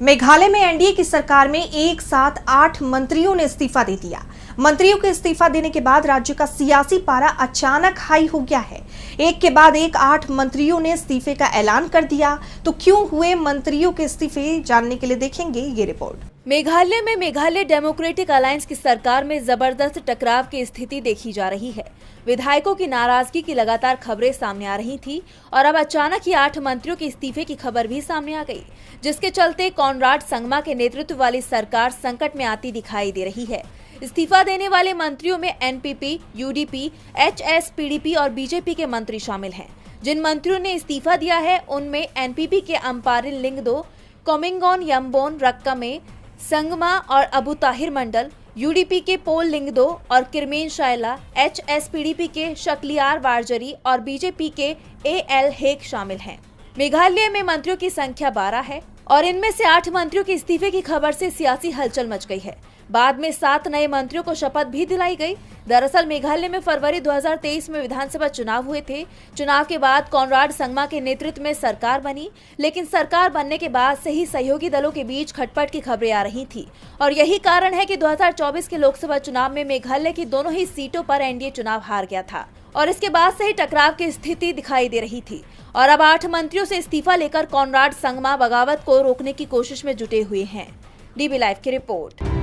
मेघालय में एनडीए की सरकार में एक साथ 8 मंत्रियों ने इस्तीफा दे दिया। मंत्रियों के इस्तीफा देने के बाद राज्य का सियासी पारा अचानक हाई हो गया है। एक के बाद एक 8 मंत्रियों ने इस्तीफे का ऐलान कर दिया। तो क्यों हुए मंत्रियों के इस्तीफे, जानने के लिए देखेंगे ये रिपोर्ट। मेघालय में मेघालय डेमोक्रेटिक अलायंस की सरकार में जबरदस्त टकराव की स्थिति देखी जा रही है। विधायकों की नाराजगी की लगातार खबरें सामने आ रही थी और अब अचानक ही 8 मंत्रियों के इस्तीफे की खबर भी सामने आ गई, जिसके चलते कॉनराड संगमा के नेतृत्व वाली सरकार संकट में आती दिखाई दे रही है। इस्तीफा देने वाले मंत्रियों में एनपीपी, यूडीपी, एचएसपीडीपी और बीजेपी के मंत्री शामिल हैं। जिन मंत्रियों ने इस्तीफा दिया है उनमें एनपीपी के अम्पारिल लिंगदो, कोमिंगोन यम्बोन रक्कमे, संगमा और अबू ताहिर मंडल, यूडीपी के पोल लिंगदो और किरमेन शायला, एचएसपीडीपी के शक्लियार वारजरी और बीजेपी के एएल हेक शामिल हैं। मेघालय में मंत्रियों की संख्या 12 है और इनमें से 8 मंत्रियों के इस्तीफे की खबर से सियासी हलचल मच गई है। बाद में 7 नए मंत्रियों को शपथ भी दिलाई गई। दरअसल मेघालय में फरवरी 2023 में विधानसभा चुनाव हुए थे। चुनाव के बाद कॉनराड संगमा के नेतृत्व में सरकार बनी, लेकिन सरकार बनने के बाद से ही सहयोगी दलों के बीच खटपट की खबरें आ रही थी और यही कारण है कि 2024 के लोकसभा चुनाव में मेघालय की दोनों ही सीटों पर एनडीए चुनाव हार गया था और इसके बाद से ही टकराव की स्थिति दिखाई दे रही थी। और अब 8 मंत्रियों से इस्तीफा लेकर कॉनराड संगमा बगावत को रोकने की कोशिश में जुटे हुए हैं। डीबी लाइव की रिपोर्ट।